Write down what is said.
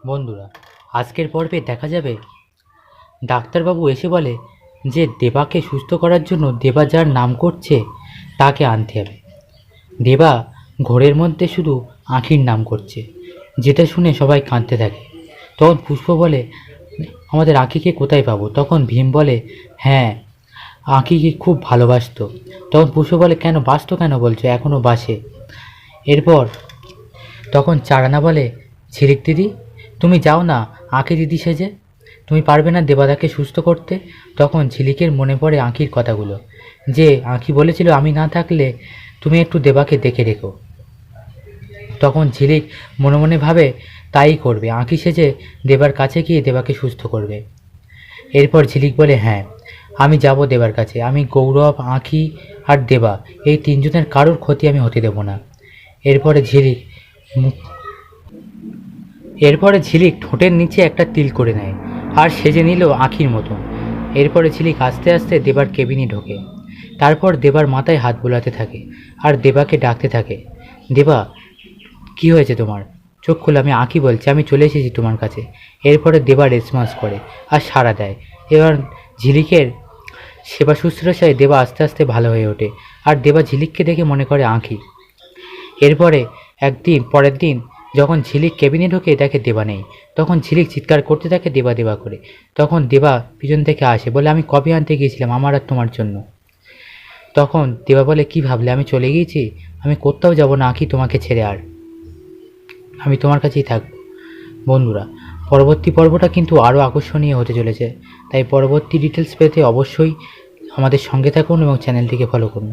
বন্ধুরা, আজকের পর্বে দেখা যাবে ডাক্তারবাবু এসে বলে যে দেবাকে সুস্থ করার জন্য দেবা যার নাম করছে তাকে আনতে হবে। দেবা ঘোরের মধ্যে শুধু আঁখির নাম করছে, যেটা শুনে সবাই কাঁদতে থাকে। তখন পুষ্প বলে, আমাদের আঁখিকে কোথায় পাবো? তখন ভীম বলে, হ্যাঁ, আঁখিকে খুব ভালোবাসতো। তখন পুষ্প বলে, কেন বাসতো, কেন বলছো, এখনও বাসে। এরপর তখন চারানা বলে, ঝিলিক দিদি, তুমি যাও না আঁখি দিদি সেজে, তুমি পারবে না দেবাদাকে সুস্থ করতে? তখন ঝিলিকের মনে পড়ে আঁখির কথাগুলো, যে আঁখি বলেছিল আমি না থাকলে তুমি একটু দেবাকে দেখে রেখো। তখন ঝিলিক মনে মনে ভাবে তাই করবে, আঁখি সেজে দেবার কাছে গিয়ে দেবাকে সুস্থ করবে। এরপর ঝিলিক বলে, হ্যাঁ, আমি যাব দেবার কাছে, আমি গৌরব, আঁখি আর দেবা এই তিনজনের কারোর ক্ষতি আমি হতে দেব না। এরপরে ঝিলিক এরপরে ঝিলিক ঠোঁটের নিচে একটা তিল করে নেয় আর সেজে নিল আঁখির মতন। এরপরে ঝিলিক আস্তে আস্তে দেবার কেবিনে ঢোকে। তারপর দেবার মাথায় হাত বোলাতে থাকে আর দেবাকে ডাকতে থাকে, দেবা, কি হয়েছে তোমার? চোখ খুলে, আমি আঁখি বলছি, আমি চলে এসেছি তোমার কাছে। এরপরে দেবা রেসপন্স করে আর সাড়া দেয়। এবার ঝিলিকের সেবা শুশ্রূষায় দেবা আস্তে আস্তে ভালো হয়ে ওঠে আর দেবা ঝিলিককে দেখে মনে করে আঁখি। এরপরে পরের দিন যখন ঝিলিক কেবিনে ঢোকে দেখে দেবা নেই। তখন ঝিলিক চিৎকার করতে থাকে দেবা দেবা করে। তখন দেবা পিছন থেকে আসে, বলে, আমি কফি আনতে গিয়েছিলাম আমার আর তোমার জন্য। তখন দেবা বলে, কি ভাবলে আমি চলে গিয়েছি? আমি কোথাও যাব না আঁখি তোমাকে ছেড়ে, আর আমি তোমার কাছেই থাকবো। বন্ধুরা, পরবর্তী পর্বটা কিন্তু আরও আকর্ষণীয় হতে চলেছে, তাই পরবর্তী ডিটেলস পেতে অবশ্যই আমাদের সঙ্গে থাকুন এবং চ্যানেলটিকে ফলো করুন।